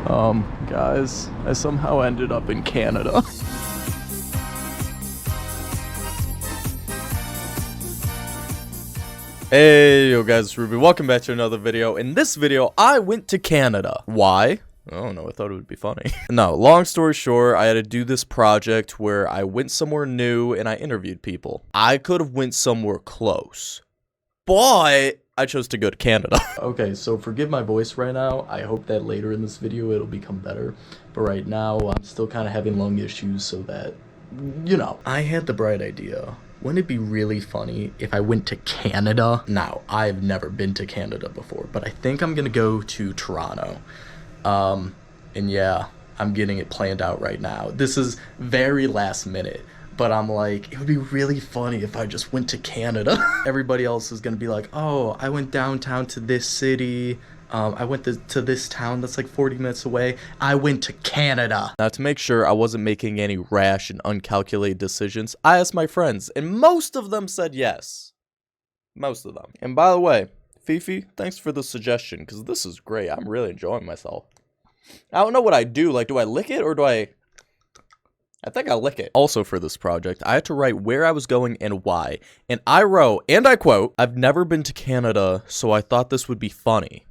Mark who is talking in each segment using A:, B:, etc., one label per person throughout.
A: Guys, I somehow ended up in Canada. Hey, yo guys, it's Ruby. Welcome back to another video. In this video, I went to Canada. Why? Oh no, I thought it would be funny. No, long story short, I had to do this project where I went somewhere new and I interviewed people. I could have went somewhere close, but I chose to go to Canada. Okay, so forgive my voice right now. I hope that later in this video it'll become better. But right now, I'm still kind of having lung issues, so that, you know. I had the bright idea. Wouldn't it be really funny if I went to Canada? Now, I've never been to Canada before, but I think I'm gonna go to Toronto. And yeah, I'm getting it planned out right now. This is very last minute. But I'm like, it would be really funny if I just went to Canada. Everybody else is gonna be like, oh, I went downtown to this city. I went to this town that's like 40 minutes away. I went to Canada. Now, to make sure I wasn't making any rash and uncalculated decisions, I asked my friends, and most of them said yes. Most of them. And by the way, Fifi, thanks for the suggestion, because this is great. I'm really enjoying myself. I don't know what I do. Like, do I lick it or do I think I'll lick it. Also for this project, I had to write where I was going and why. And I wrote, and I quote, I've never been to Canada, so I thought this would be funny.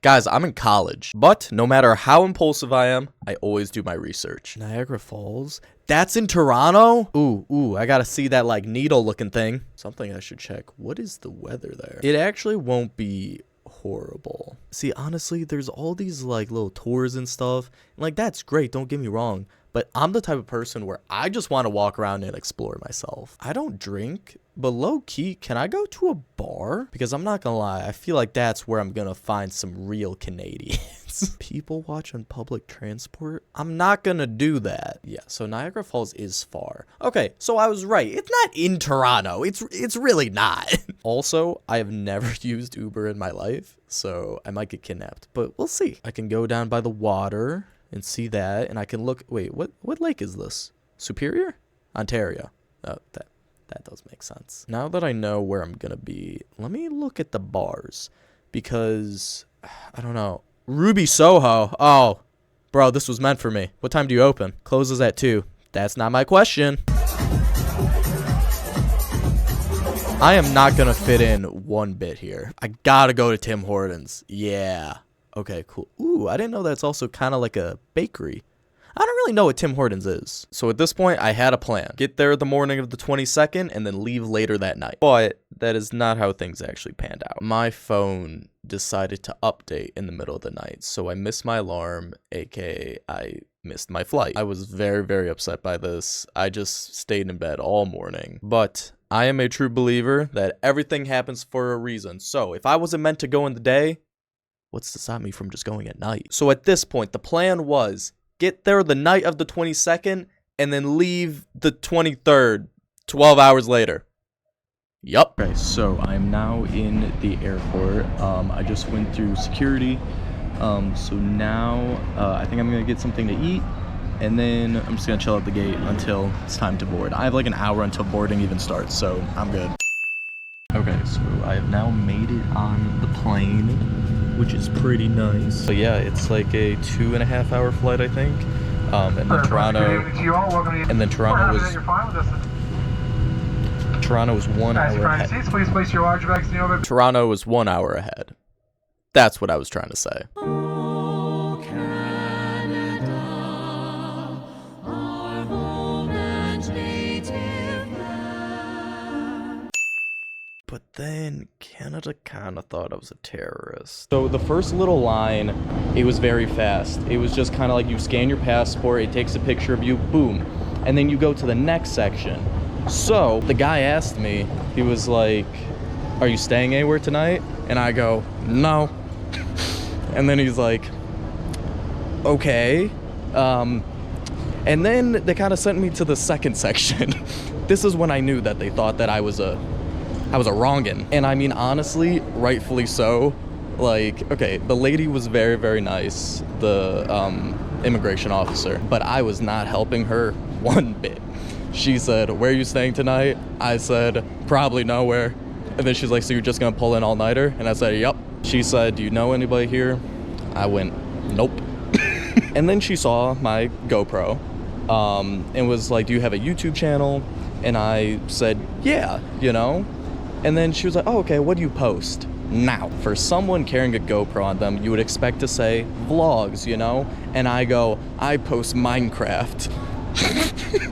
A: Guys, I'm in college, but no matter how impulsive I am, I always do my research. Niagara Falls? That's in Toronto? Ooh, I gotta see that like needle looking thing. Something I should check. What is the weather there? It actually won't be horrible. See, honestly, there's all these like little tours and stuff. And, like, that's great, don't get me wrong. But I'm the type of person where I just want to walk around and explore myself. I don't drink, but low-key, can I go to a bar? Because I'm not gonna lie, I feel like that's where I'm gonna find some real Canadians. People watch on public transport? I'm not gonna do that. Yeah, so Niagara Falls is far. Okay, so I was right. It's not in Toronto. It's really not. Also, I have never used Uber in my life, so I might get kidnapped. But we'll see. I can go down by the water and see that, and I can look. Wait, what lake is this? Superior? Ontario. Oh, that does make sense. Now that I know where I'm gonna be, let me look at the bars, because I don't know. Ruby Soho. Oh, bro, this was meant for me. What time do you open? Closes at 2. That's not my question. I am not gonna fit in one bit here. I gotta go to Tim Hortons. Yeah. Okay, cool. Ooh, I didn't know that's also kind of like a bakery. I don't really know what Tim Hortons is. So at this point, I had a plan. Get there the morning of the 22nd and then leave later that night. But that is not how things actually panned out. My phone decided to update in the middle of the night. So I missed my alarm, aka I missed my flight. I was very, very upset by this. I just stayed in bed all morning. But I am a true believer that everything happens for a reason. So if I wasn't meant to go in the day, what's to stop me from just going at night? So at this point, the plan was get there the night of the 22nd and then leave the 23rd, 12 hours later. Yup. Okay, so I'm now in the airport. I just went through security. So now I think I'm gonna get something to eat, and then I'm just gonna chill at the gate until it's time to board. I have like an hour until boarding even starts, so I'm good. Okay, so I have now made it on the plane, which is pretty nice. So yeah, it's like a 2.5 hour flight, I think. And then Toronto was 1 hour ahead.
B: Please place your large bags in the overhead.
A: Toronto was 1 hour ahead. That's what I was trying to say. But then Canada kind of thought I was a terrorist. So the first little line, it was very fast. It was just kind of like you scan your passport, it takes a picture of you, boom. And then you go to the next section. So the guy asked me, he was like, are you staying anywhere tonight? And I go, no. And then he's like, okay. And then they kind of sent me to the second section. This is when I knew that they thought that I was a wrongin'. And I mean, honestly, rightfully so. Like, okay, the lady was very, very nice, the immigration officer, but I was not helping her one bit. She said, where are you staying tonight? I said, probably nowhere. And then she's like, so you're just gonna pull an all-nighter? And I said, yup. She said, do you know anybody here? I went, nope. And then she saw my GoPro and was like, do you have a YouTube channel? And I said, yeah, you know? And then she was like, oh, okay, what do you post? Now, for someone carrying a GoPro on them, you would expect to say vlogs, you know? And I go, I post Minecraft.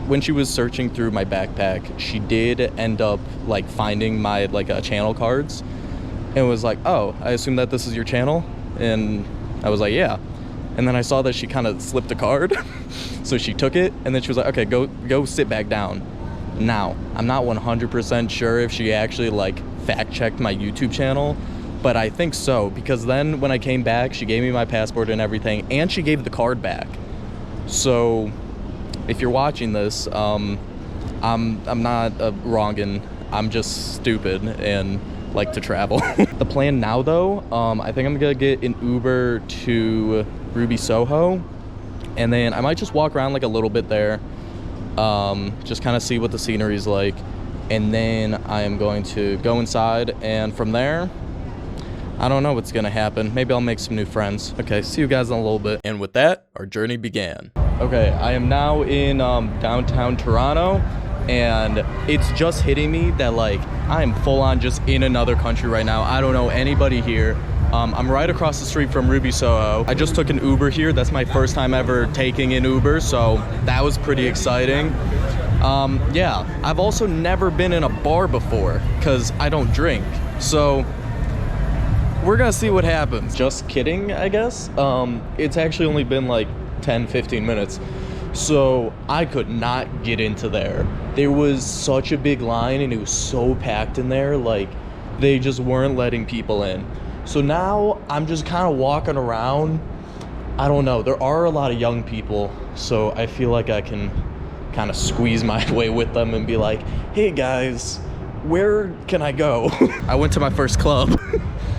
A: When she was searching through my backpack, she did end up like finding my channel cards and was like, oh, I assume that this is your channel? And I was like, yeah. And then I saw that she kind of slipped a card. So she took it and then she was like, okay, go sit back down. Now, I'm not 100% sure if she actually like fact checked my YouTube channel, but I think so, because then when I came back, she gave me my passport and everything, and she gave the card back. So if you're watching this, I'm not a wrongin'. I'm just stupid and like to travel. The plan now though, I think I'm gonna get an Uber to Ruby Soho, and then I might just walk around like a little bit there, just kind of see what the scenery's like, and then I am going to go inside, and from there, I don't know what's gonna happen. Maybe I'll make some new friends. Okay, see you guys in a little bit. And with that, our journey began. Okay, I am now in downtown Toronto, and it's just hitting me that like I am full on just in another country right now. I don't know anybody here. I'm right across the street from Ruby Soho. I just took an Uber here. That's my first time ever taking an Uber, so that was pretty exciting. Yeah, I've also never been in a bar before because I don't drink. So we're gonna see what happens. Just kidding, I guess. It's actually only been like 10-15 minutes. So I could not get into there. There was such a big line and it was so packed in there, like they just weren't letting people in. So now I'm just kind of walking around. I don't know, there are a lot of young people, so I feel like I can kind of squeeze my way with them and be like, hey guys, where can I go? I went to my first club.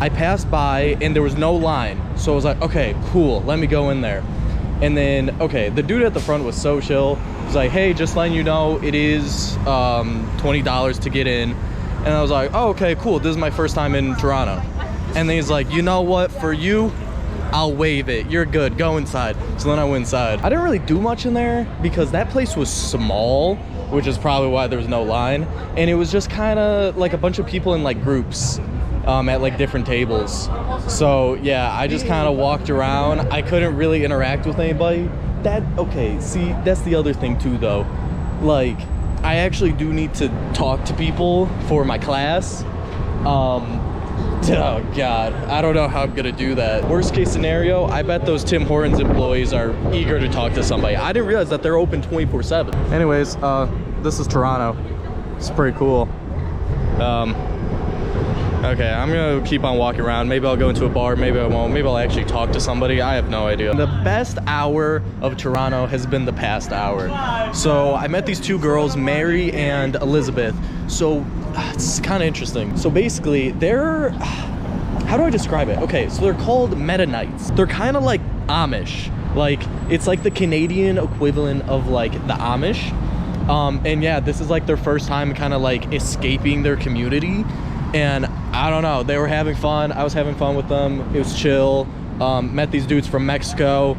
A: I passed by and there was no line, so I was like, okay, cool, let me go in there. And then, okay, the dude at the front was so chill. He was like, hey, just letting you know, it is $20 to get in. And I was like, oh, okay, cool, this is my first time in Toronto. And then he's like, you know what, for you, I'll waive it, you're good, go inside. So then I went inside. I didn't really do much in there because that place was small, which is probably why there was no line. And it was just kind of like a bunch of people in like groups at like different tables. So yeah, I just kind of walked around. I couldn't really interact with anybody. Okay, see, that's the other thing too though. Like, I actually do need to talk to people for my class. Oh God, I don't know how I'm gonna do that. Worst case scenario, I bet those Tim Hortons employees are eager to talk to somebody. I didn't realize that they're open 24/7. Anyways, this is Toronto. It's pretty cool. Okay, I'm gonna keep on walking around. Maybe I'll go into a bar, maybe I won't. Maybe I'll actually talk to somebody. I have no idea. The best hour of Toronto has been the past hour. So I met these two girls, Mary and Elizabeth. So it's kind of interesting. So basically, they're, how do I describe it? Okay, so they're called Mennonites. They're kind of like Amish. Like, it's like the Canadian equivalent of like the Amish. And yeah, this is like their first time kind of like escaping their community. And I don't know, they were having fun. I was having fun with them. It was chill. Met these dudes from Mexico.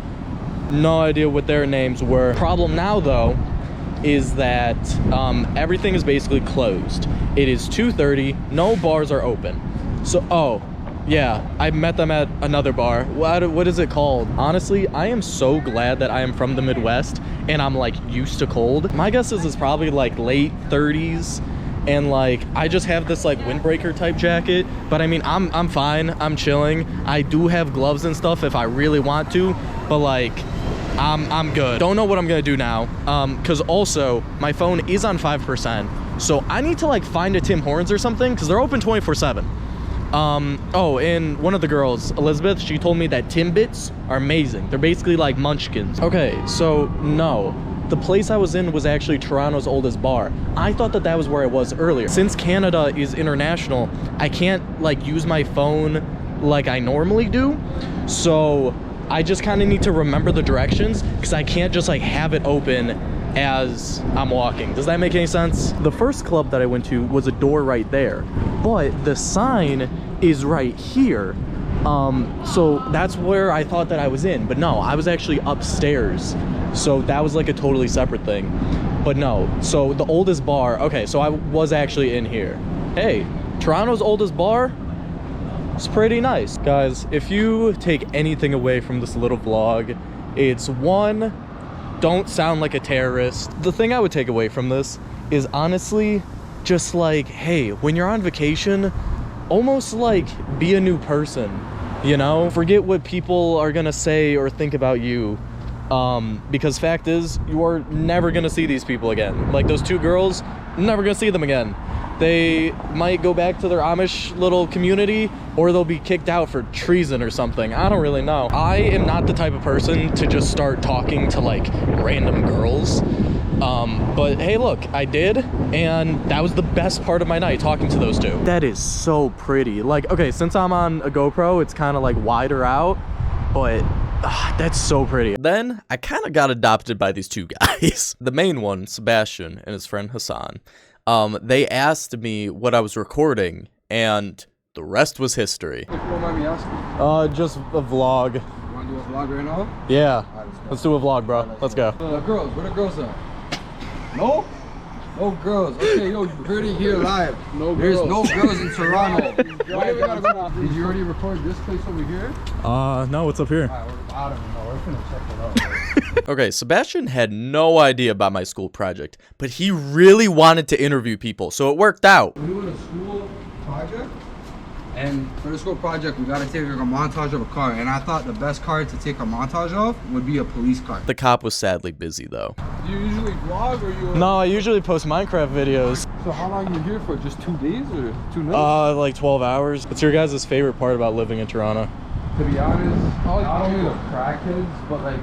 A: No idea what their names were. Problem now though is that everything is basically closed. It is 2:30, no bars are open. So, oh, yeah, I met them at another bar. What is it called? Honestly, I am so glad that I am from the Midwest and I'm like used to cold. My guess is it's probably like late 30s. And like I just have this like windbreaker type jacket, but I mean I'm fine, I'm chilling. I do have gloves and stuff if I really want to, but like I'm good. Don't know what I'm gonna do now, because also my phone is on 5%, so I need to like find a Tim Hortons or something because they're open 24/7. Oh, and one of the girls, Elizabeth, she told me that Timbits are amazing. They're basically like munchkins. Okay, so no. The place I was in was actually Toronto's oldest bar. I thought that that was where I was earlier. Since Canada is international, I can't like use my phone like I normally do. So I just kind of need to remember the directions because I can't just like have it open as I'm walking. Does that make any sense? The first club that I went to was a door right there, but the sign is right here. So that's where I thought that I was in, but no, I was actually upstairs. So that was like a totally separate thing. But no, so the oldest bar, okay, so I was actually in here. Hey, Toronto's oldest bar? It's pretty nice. Guys, if you take anything away from this little vlog, it's one, don't sound like a terrorist. The thing I would take away from this is honestly just like, hey, when you're on vacation, almost like be a new person, you know? Forget what people are gonna say or think about you. Because fact is, you are never gonna see these people again. Like those two girls, never gonna see them again. They might go back to their Amish little community, or they'll be kicked out for treason or something. I don't really know. I am not the type of person to just start talking to like random girls. But hey, look, I did, and that was the best part of my night, talking to those two. That is so pretty. Like, okay, since I'm on a GoPro, it's kind of like wider out, but that's so pretty. Then I kind of got adopted by these two guys. The main one, Sebastian, and his friend Hassan. They asked me what I was recording, and the rest was history.
B: If you don't mind me asking.
A: Just a vlog.
B: You want to do a vlog right now?
A: Yeah. Let's do a vlog, bro. Let's go.
B: Girls, where the girls at? No? No girls. Okay, yo, you heard it here live. No girls. There's no girls in Toronto. Did you already record this place over here?
A: No, what's up here?
B: I don't know. We're gonna check it out.
A: Okay, Sebastian had no idea about my school project, but he really wanted to interview people, so it worked out.
B: We're doing a school project, and for the school project, we gotta take like a montage of a car, and I thought the best car to take a montage of would be a police car.
A: The cop was sadly busy, though.
B: Do you usually vlog, or you?
A: No, I usually post Minecraft videos.
B: So how long are you here for? Just 2 days or 2 nights?
A: Like 12 hours. What's your guys' favorite part about living in Toronto?
B: To be honest, not only the crackheads, but like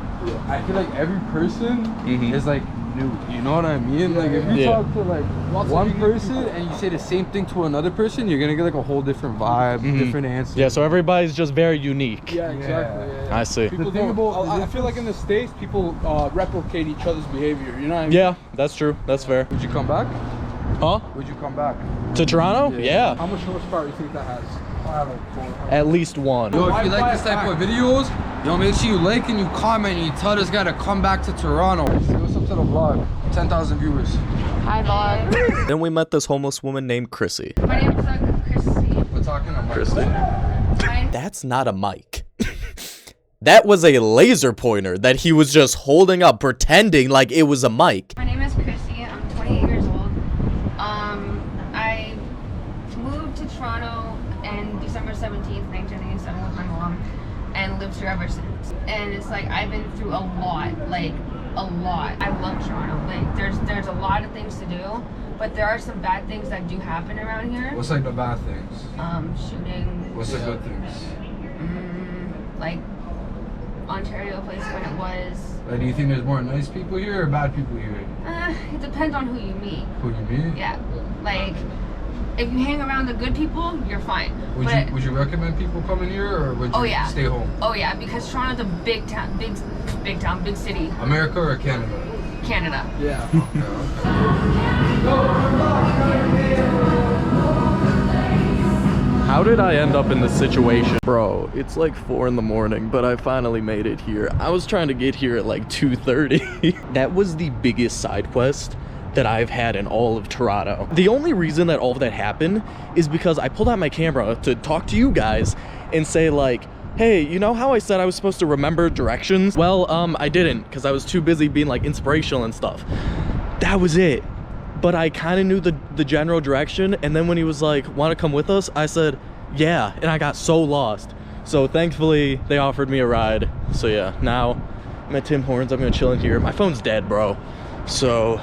B: I feel like every person is like new. You know what I mean? Like if you talk to like one person and you say the same thing to another person, you're gonna get like a whole different vibe, different answer.
A: Yeah, so everybody's just very unique.
C: Yeah, exactly. Yeah.
A: I see.
C: People I feel like in the States, people replicate each other's behavior. You know what I mean?
A: Yeah, that's true. That's fair.
B: Would you come back?
A: Huh?
B: Would you come back?
A: To Toronto? Yeah.
C: How much horsepower do you think that has?
A: At least one.
B: Yo, if you like this type of videos, yo, make sure you like and you comment and you tell this guy to come back to Toronto. Say what's up to the vlog. 10,000 viewers.
D: Hi, vlog.
A: Then we met this homeless woman named Chrissy.
D: My name is Chrissy.
B: We're talking about
A: Chrissy. That's not a mic. That was a laser pointer that he was just holding up, pretending like it was a mic.
D: My name is Chrissy. I'm 28 years old. I moved to Toronto in December 17th, 1997 with my mom, and lived here ever since. And it's like I've been through a lot, like a lot. I love Toronto. Like there's a lot of things to do, but there are some bad things that do happen around here.
B: What's like the bad things?
D: Shooting.
B: What's the good things?
D: Like Ontario place when it was.
B: Like, do you think there's more nice people here or bad people here?
D: It depends on who you meet.
B: Who you meet?
D: Yeah, like if you hang around the good people, you're fine.
B: Would you recommend people coming here, or would you stay home?
D: Oh yeah, because Toronto's a big town, big city.
B: America or Canada?
D: Canada.
C: Yeah.
A: How did I end up in this situation? Bro, it's like 4 in the morning, but I finally made it here. I was trying to get here at like 2:30. That was the biggest side quest that I've had in all of Toronto. The only reason that all of that happened is because I pulled out my camera to talk to you guys and say like, hey, you know how I said I was supposed to remember directions? Well, I didn't, because I was too busy being like inspirational and stuff. That was it. But I kind of knew the general direction, and then when he was like, want to come with us? I said, yeah, and I got so lost. So thankfully, they offered me a ride. So yeah, now I'm at Tim Hortons. I'm gonna chill in here. My phone's dead, bro. So,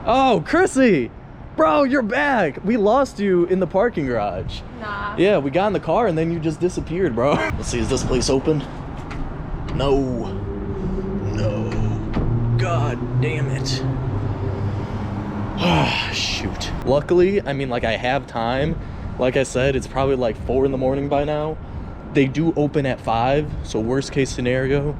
A: oh, Chrissy! Bro, you're back! We lost you in the parking garage.
D: Nah.
A: Yeah, we got in the car and then you just disappeared, bro. Let's see, is this place open? No. No. God damn it. Shoot. Luckily, I mean, like, I have time. Like I said, it's probably like 4 in the morning by now. They do open at 5, so worst case scenario.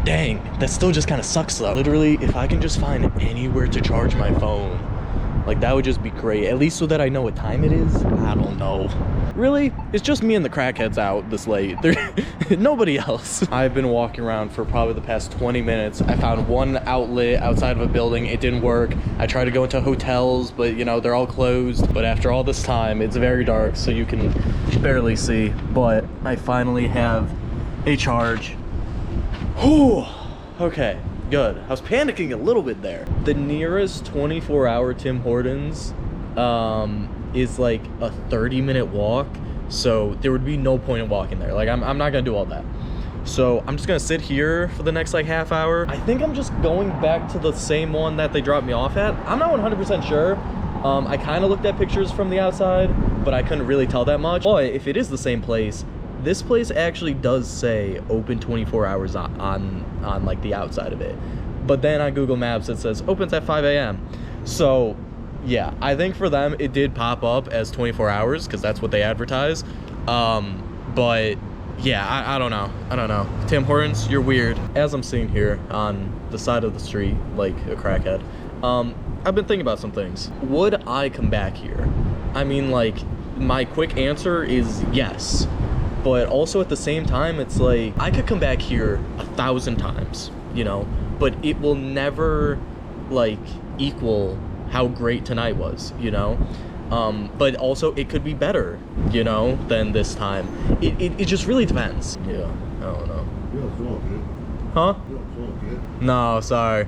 A: Dang, that still just kind of sucks though. Literally, if I can just find anywhere to charge my phone, like, that would just be great. At least so that I know what time it is. I don't know. Really? It's just me and the crackheads out this late. Nobody else. I've been walking around for probably the past 20 minutes. I found one outlet outside of a building. It didn't work. I tried to go into hotels, but you know, they're all closed. But after all this time, it's very dark, so you can barely see. But I finally have a charge. Whew. Okay, good. I was panicking a little bit there. The nearest 24-hour Tim Hortons is like a 30-minute walk, so there would be no point in walking there. Like, I'm not gonna do all that. So I'm just gonna sit here for the next like half hour. I think I'm just going back to the same one that they dropped me off at. I'm not 100% sure. I kind of looked at pictures from the outside, but I couldn't really tell that much. But if it is the same place, this place actually does say open 24 hours on like the outside of it. But then on Google Maps it says opens at 5 a.m. So yeah, I think for them it did pop up as 24 hours because that's what they advertise. But yeah, I don't know. Tim Hortons, you're weird. As I'm seeing here on the side of the street, like a crackhead, I've been thinking about some things. Would I come back here? I mean, like, my quick answer is yes. But also at the same time, it's like, I could come back here 1,000 times, you know? But it will never, like, equal how great tonight was, you know? But also it could be better, you know, than this time. It just really depends. Yeah, I don't know. Huh? No, sorry.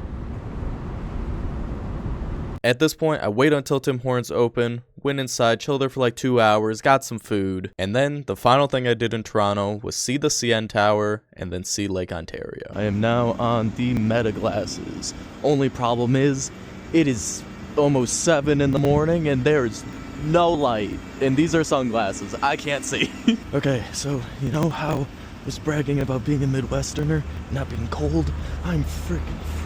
A: At this point, I wait until Tim Hortons open, went inside, chilled there for like 2 hours, got some food, and then the final thing I did in Toronto was see the CN Tower and then see Lake Ontario. I am now on the Meta glasses. Only problem is, it is almost 7 in the morning and there's no light, and these are sunglasses. I can't see. Okay, so you know how I was bragging about being a Midwesterner, not being cold? I'm freaking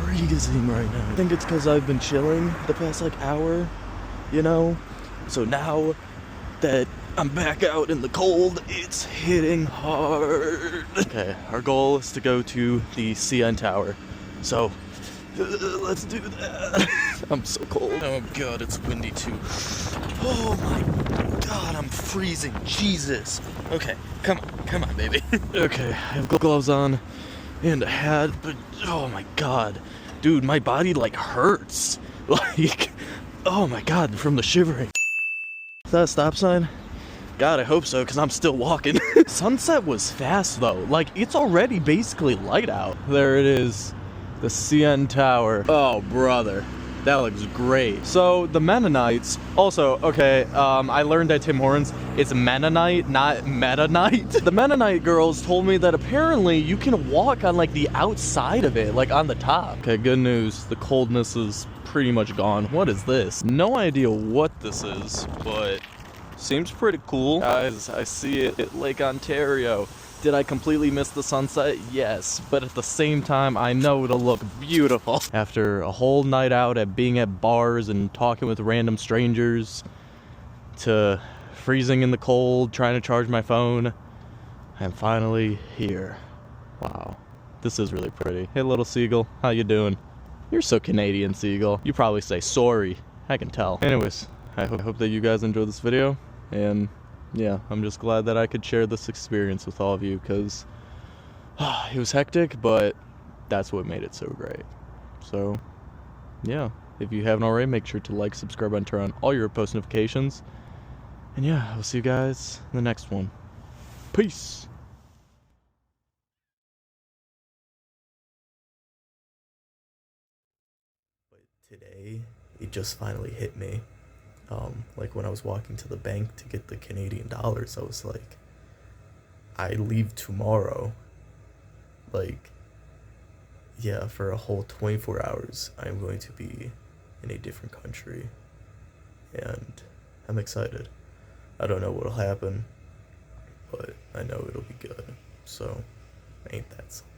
A: freezing right now. I think it's because I've been chilling the past like hour, you know? So now that I'm back out in the cold, it's hitting hard. Okay, our goal is to go to the CN Tower. So let's do that. I'm so cold. Oh god, it's windy too. Oh my god, I'm freezing. Jesus. Okay, come on, baby. Okay, I have gloves on and a hat, but oh my god. Dude, my body like hurts. Like, oh my god, from the shivering. Is that a stop sign? God, I hope so, because I'm still walking. Sunset was fast though. Like, it's already basically light out. There it is. The CN Tower. Oh, brother. That looks great. So, the Mennonites, also, okay, I learned at Tim Hortons, it's Mennonite, not Meta-Night. The Mennonite girls told me that apparently you can walk on, like, the outside of it, like, on the top. Okay, good news. The coldness is pretty much gone. What is this? No idea what this is, but seems pretty cool. Guys, I see it at Lake Ontario. Did I completely miss the sunset? Yes, but at the same time, I know it'll look beautiful. After a whole night out at being at bars and talking with random strangers, to freezing in the cold, trying to charge my phone, I'm finally here. Wow, this is really pretty. Hey little seagull, how you doing? You're so Canadian, seagull. You probably say sorry, I can tell. Anyways, I hope that you guys enjoyed this video, and yeah, I'm just glad that I could share this experience with all of you, because it was hectic, but that's what made it so great. So, yeah, if you haven't already, make sure to like, subscribe, and turn on all your post notifications. And yeah, I'll see you guys in the next one. Peace! But today, it just finally hit me. Like when I was walking to the bank to get the Canadian dollars, I was like, I leave tomorrow. Like, yeah, for a whole 24 hours, I'm going to be in a different country. And I'm excited. I don't know what'll happen, but I know it'll be good. So, ain't that something?